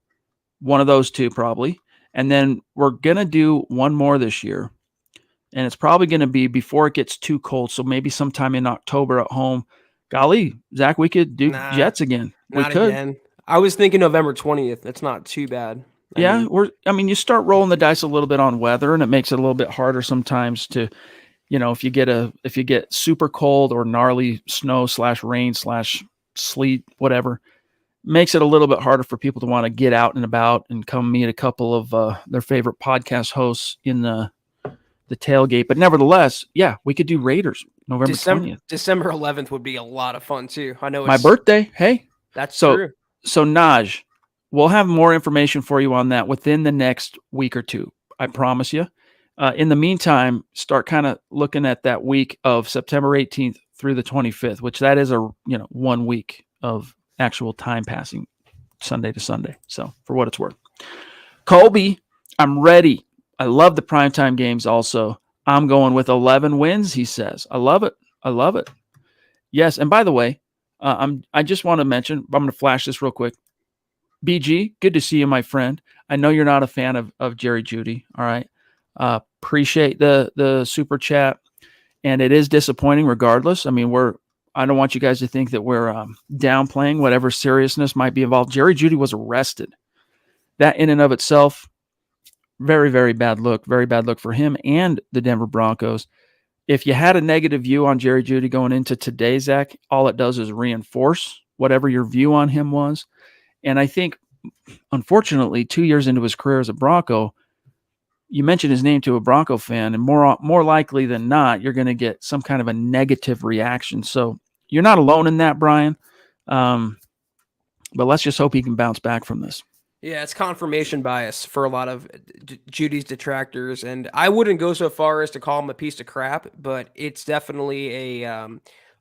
Speaker 1: one of those 2 probably. And then we're going to do one more this year. And it's probably going to be before it gets too cold. So maybe sometime in October at home. Golly, Zach, we could do Jets again. We could.
Speaker 2: Again. I was thinking November 20th. That's not too bad.
Speaker 1: I mean, you start rolling the dice a little bit on weather, and it makes it a little bit harder sometimes to, if you get super cold or gnarly snow /rain/sleet, whatever, makes it a little bit harder for people to want to get out and about and come meet a couple of their favorite podcast hosts in the tailgate. But nevertheless, yeah, we could do Raiders November 20th.
Speaker 2: December 11th would be a lot of fun too. I know
Speaker 1: my birthday. Hey,
Speaker 2: that's true.
Speaker 1: So Naj, we'll have more information for you on that within the next week or 2. I promise you. In the meantime, start kind of looking at that week of September 18th through the 25th, which that is 1 week of actual time passing Sunday to Sunday. So for what it's worth, Colby, I'm ready. I love the primetime games also. I'm going with 11 wins, he says. I love it. Yes, and by the way, I just want to mention, I'm going to flash this real quick. BG, good to see you, my friend. I know you're not a fan of Jerry Jeudy, all right? Appreciate the super chat, and it is disappointing regardless. I mean, I don't want you guys to think that we're downplaying whatever seriousness might be involved. Jerry Jeudy was arrested. That in and of itself, very, very bad look. Very bad look for him and the Denver Broncos. If you had a negative view on Jerry Jeudy going into today, Zach, all it does is reinforce whatever your view on him was. And I think, unfortunately, 2 years into his career as a Bronco, you mention his name to a Bronco fan, and more likely than not, you're going to get some kind of a negative reaction. So you're not alone in that, Brian. But let's just hope he can bounce back from this.
Speaker 2: Yeah, it's confirmation bias for a lot of Judy's detractors, and I wouldn't go so far as to call him a piece of crap, but it's definitely a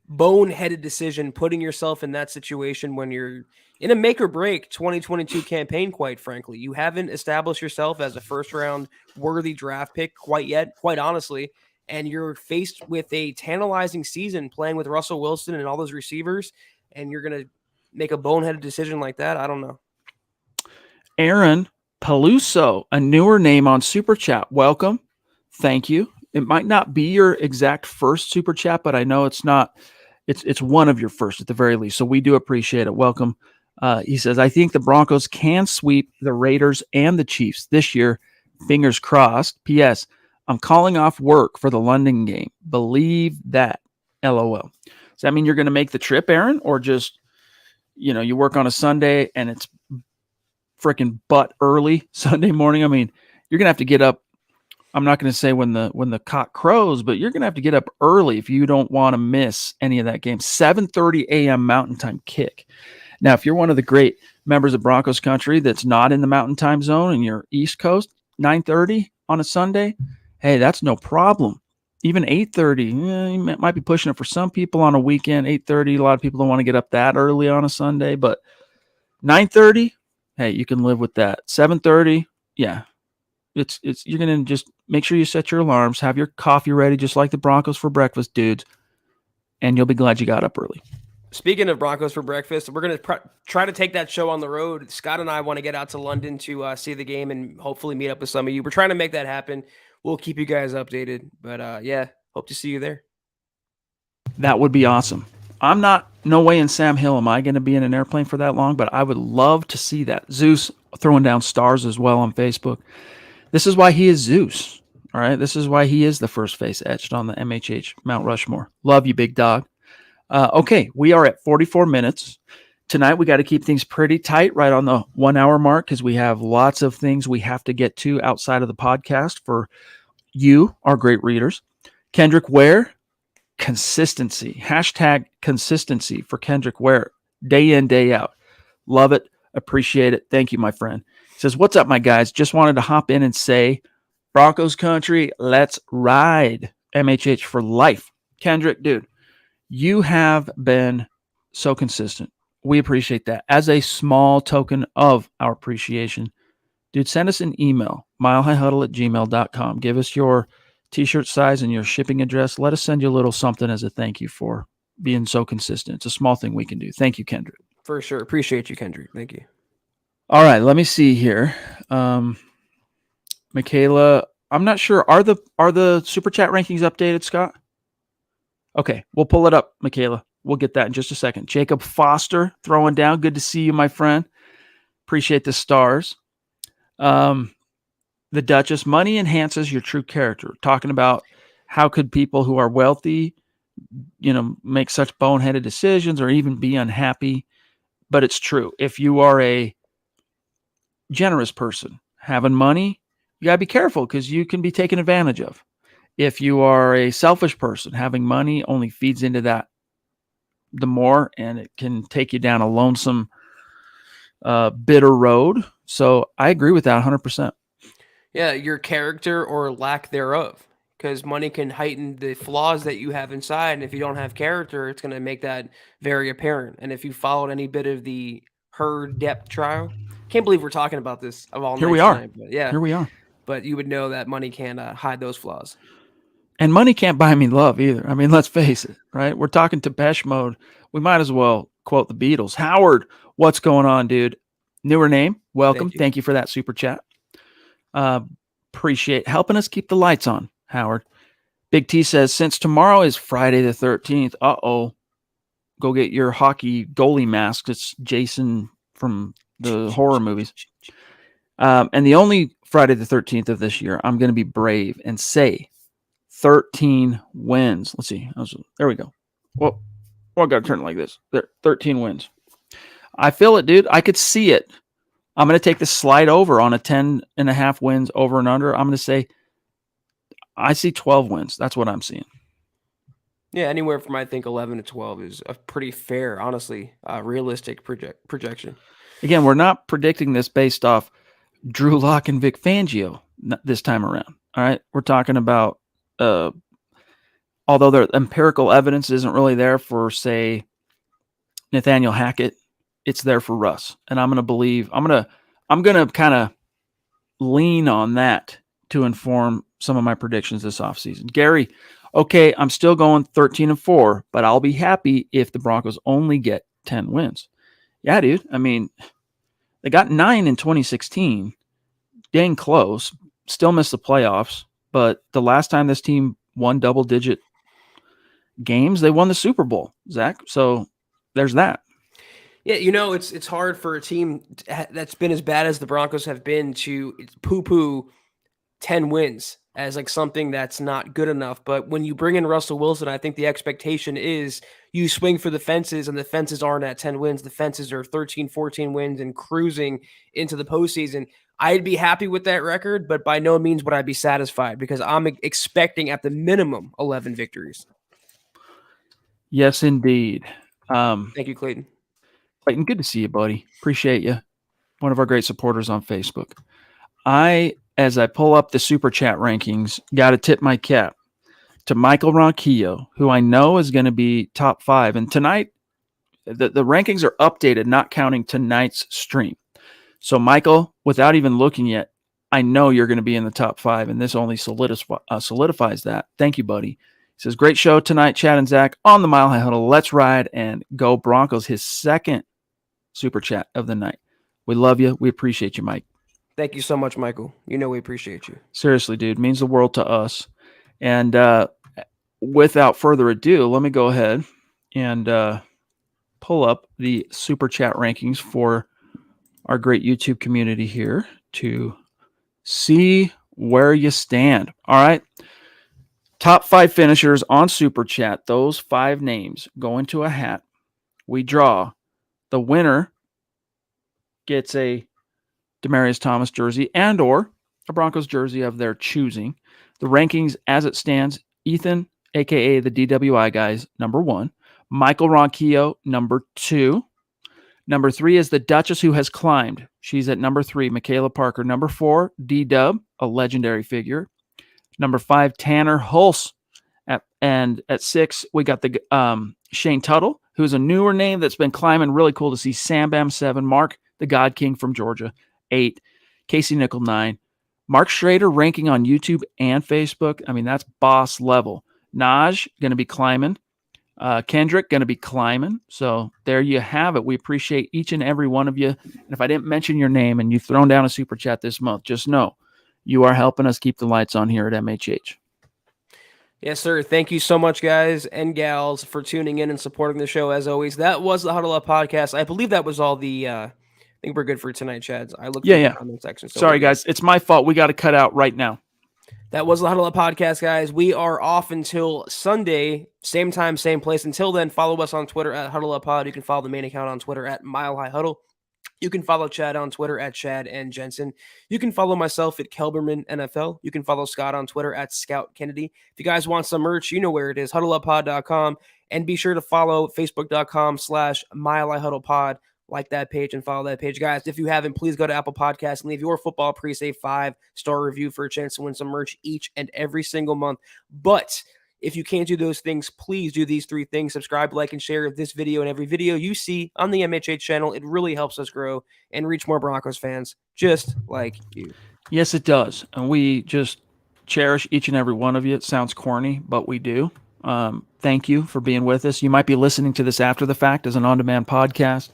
Speaker 2: boneheaded decision putting yourself in that situation when you're in a make or break 2022 campaign, quite frankly. You haven't established yourself as a first-round worthy draft pick quite yet, quite honestly, and you're faced with a tantalizing season playing with Russell Wilson and all those receivers, and you're going to make a boneheaded decision like that? I don't know.
Speaker 1: Aaron Peluso, a newer name on Super Chat. Welcome. Thank you. It might not be your exact first Super Chat, but I know it's not. It's one of your first at the very least. So we do appreciate it. Welcome. He says, I think the Broncos can sweep the Raiders and the Chiefs this year. Fingers crossed. P.S. I'm calling off work for the London game. Believe that. LOL. Does that mean you're going to make the trip, Aaron? Or just, you work on a Sunday and it's freaking butt early Sunday morning? I mean, you're going to have to get up. I'm not going to say when the cock crows, but you're going to have to get up early if you don't want to miss any of that game. 7:30 a.m. Mountain Time kick. Now, if you're one of the great members of Broncos country that's not in the Mountain Time zone and you're East Coast, 9:30 on a Sunday, hey, that's no problem. Even 8:30, you might be pushing it for some people on a weekend. 8:30, a lot of people don't want to get up that early on a Sunday, but 9:30, hey, you can live with that. 7:30, yeah. It's you're going to just make sure you set your alarms, have your coffee ready just like the Broncos for breakfast, dudes, and you'll be glad you got up early.
Speaker 2: Speaking of Broncos for breakfast, we're going to try to take that show on the road. Scott and I want to get out to London to see the game and hopefully meet up with some of you. We're trying to make that happen. We'll keep you guys updated, but yeah, hope to see you there.
Speaker 1: That would be awesome. No way in Sam Hill am I going to be in an airplane for that long, but I would love to see that. Zeus throwing down stars as well on Facebook. This is why he is Zeus, all right? This is why he is the first face etched on the MHH Mount Rushmore. Love you, big dog. Okay, we are at 44 minutes. Tonight, we got to keep things pretty tight right on the 1 hour mark because we have lots of things we have to get to outside of the podcast for you, our great readers. Kendrick Ware, consistency. Hashtag consistency for Kendrick Ware. Day in, day out. Love it. Appreciate it. Thank you, my friend. He says, what's up, my guys? Just wanted to hop in and say, Broncos country, let's ride. MHH for life. Kendrick, dude, you have been so consistent. We appreciate that. As a small token of our appreciation, dude, send us an email, milehighhuddle@gmail.com. Give us your t-shirt size and your shipping address. Let us send you a little something as a thank you for being so consistent. It's a small thing we can do. Thank you, Kendrick.
Speaker 2: For sure. Appreciate you, Kendrick. Thank you.
Speaker 1: All right, let me see here. Michaela, I'm not sure. Are the super chat rankings updated, Scott? Okay, we'll pull it up, Michaela. We'll get that in just a second. Jacob Foster throwing down. Good to see you, my friend. Appreciate the stars. The Duchess, money enhances your true character. Talking about how could people who are wealthy, make such boneheaded decisions or even be unhappy. But it's true. If you are a generous person, having money, you got to be careful because you can be taken advantage of. If you are a selfish person, having money only feeds into that the more, and it can take you down a lonesome, bitter road. So I agree with that 100%.
Speaker 2: Yeah, your character or lack thereof, because money can heighten the flaws that you have inside. And if you don't have character, it's going to make that very apparent. And if you followed any bit of the herd depth trial, can't believe we're talking about this of all
Speaker 1: Here
Speaker 2: night
Speaker 1: we are.
Speaker 2: tonight, but yeah,
Speaker 1: Here we are.
Speaker 2: but you would know that money can hide those flaws.
Speaker 1: And money can't buy me love either. I mean, let's face it, right? We're talking Depeche Mode. We might as well quote the Beatles. Howard, what's going on, dude? Newer name. Welcome. Thank you for that super chat. Appreciate helping us keep the lights on, Howard. Big T says, since tomorrow is Friday the 13th, go get your hockey goalie mask. It's Jason from the horror movies. And the only Friday the 13th of this year, I'm going to be brave and say 13 wins. Let's see. There we go. Well, I got to turn it like this. There, 13 wins. I feel it, dude. I could see it. I'm going to take the slide over on a 10.5 wins over and under. I'm going to say I see 12 wins. That's what I'm seeing.
Speaker 2: Yeah, anywhere from I think 11 to 12 is a pretty fair, honestly, realistic projection.
Speaker 1: Again, we're not predicting this based off Drew Lock and Vic Fangio this time around. All right, we're talking about although the empirical evidence isn't really there for, say, Nathaniel Hackett, it's there for Russ, and I'm gonna kind of lean on that to inform some of my predictions this offseason. Gary, okay, I'm still going 13-4, but I'll be happy if the Broncos only get 10 wins. Yeah, dude. I mean, they got 9 in 2016, dang close, still missed the playoffs, but the last time this team won double-digit games, they won the Super Bowl, Zach. So there's that.
Speaker 2: Yeah, it's hard for a team that's been as bad as the Broncos have been to poo-poo 10 wins as like something that's not good enough. But when you bring in Russell Wilson, I think the expectation is you swing for the fences, and the fences aren't at 10 wins. The fences are 13, 14 wins and cruising into the postseason. I'd be happy with that record, but by no means would I be satisfied because I'm expecting at the minimum 11 victories.
Speaker 1: Yes, indeed.
Speaker 2: Thank you, Clayton.
Speaker 1: Clayton, good to see you, buddy. Appreciate you. One of our great supporters on Facebook. As I pull up the super chat rankings, got to tip my cap to Michael Ronquillo, who I know is going to be top 5. And tonight, the rankings are updated, not counting tonight's stream. So, Michael, without even looking yet, I know you're going to be in the top 5, and this only solidifies that. Thank you, buddy. He says, great show tonight, Chad and Zach on the Mile High Huddle. Let's ride and go Broncos. His second super chat of the night. We love you. We appreciate you, Mike.
Speaker 2: Thank you so much, Michael. We appreciate you.
Speaker 1: Seriously, dude. Means the world to us. And without further ado, let me go ahead and pull up the super chat rankings for our great YouTube community here to see where you stand. All right. Top 5 finishers on super chat. Those 5 names go into a hat. We draw. The winner gets a Demaryius Thomas jersey and or a Broncos jersey of their choosing. The rankings as it stands, Ethan, a.k.a. the DWI guys, number 1. Michael Ronquillo, number 2. Number 3 is the Duchess who has climbed. She's at number 3. Michaela Parker. Number 4, D-Dub, a legendary figure. Number 5, Tanner Hulse. And at 6, we got the Shane Tuttle, who's a newer name that's been climbing. Really cool to see. Sam Bam 7, Mark, the God King from Georgia, 8. Casey Nickel 9. Mark Schrader ranking on YouTube and Facebook. I mean, that's boss level. Naj going to be climbing. Kendrick going to be climbing. So there you have it. We appreciate each and every one of you. And if I didn't mention your name and you've thrown down a super chat this month, just know you are helping us keep the lights on here at MHH.
Speaker 2: Yes, sir. Thank you so much, guys and gals, for tuning in and supporting the show as always. That was the Huddle Up podcast. I believe that was all the. I think we're good for tonight, Chads. I looked at the comment section. So
Speaker 1: sorry, guys. It's my fault. We got to cut out right now.
Speaker 2: That was the Huddle Up podcast, guys. We are off until Sunday, same time, same place. Until then, follow us on Twitter at Huddle Up Pod. You can follow the main account on Twitter at Mile High Huddle. You can follow Chad on Twitter at Chad and Jensen. You can follow myself at Kelberman NFL. You can follow Scott on Twitter at Scout Kennedy. If you guys want some merch, you know where it is, huddleuppod.com. And be sure to follow facebook.com/Mile High Huddle Pod. Like that page and follow that page. Guys, if you haven't, please go to Apple Podcasts and leave your football pre-save 5-star review for a chance to win some merch each and every single month. But if you can't do those things, please do these 3 things. Subscribe, like, and share this video and every video you see on the MHH channel. It really helps us grow and reach more Broncos fans just like you.
Speaker 1: Yes, it does. And we just cherish each and every one of you. It sounds corny, but we do. Thank you for being with us. You might be listening to this after the fact as an on-demand podcast.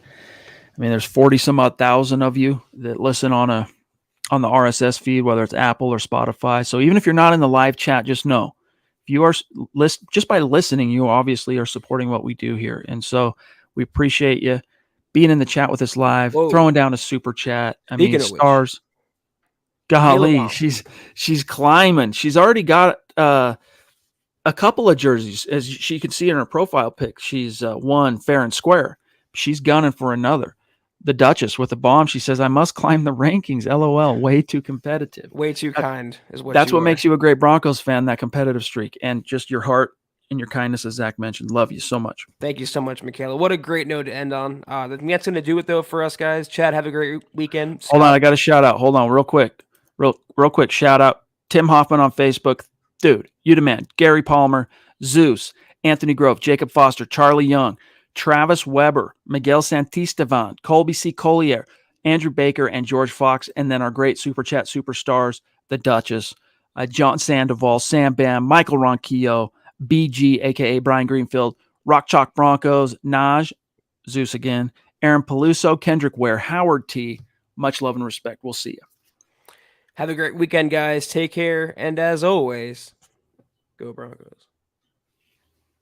Speaker 1: I mean, there's 40 some odd thousand of you that listen on the RSS feed, whether it's Apple or Spotify. So even if you're not in the live chat, just know if you are just by listening, you obviously are supporting what we do here. And so we appreciate you being in the chat with us live, throwing down a super chat. I mean, stars. Golly, she's climbing. She's already got a couple of jerseys, as she can see in her profile pic. She's won fair and square. She's gunning for another. The Duchess with a bomb. She says, "I must climb the rankings." LOL. Way too competitive.
Speaker 2: Way too kind is what.
Speaker 1: That's what makes you a great Broncos fan. That competitive streak and just your heart and your kindness, as Zach mentioned. Love you so much.
Speaker 2: Thank you so much, Michaela. What a great note to end on. I think that's going to do it though for us guys. Chad, have a great weekend.
Speaker 1: Scott. Hold on, I got a shout out. Hold on, real quick. Real quick shout out. Tim Hoffmann on Facebook. Dude, you the man. Gary Palmer, Zeus, Anthony Grove, Jacob Foster, Charlie Young, Travis Weber, Miguel Santistevan, Colby C. Collier, Andrew Baker, and George Fox, and then our great Super Chat superstars, the Duchess, John Sandoval, Sam Bam, Michael Ronquillo, BG, a.k.a. Brian Greenfield, Rock Chalk Broncos, Naj, Zeus again, Aaron Peluso, Kendrick Ware, Howard T. Much love and respect. We'll see you.
Speaker 2: Have a great weekend, guys. Take care, and as always, go Broncos.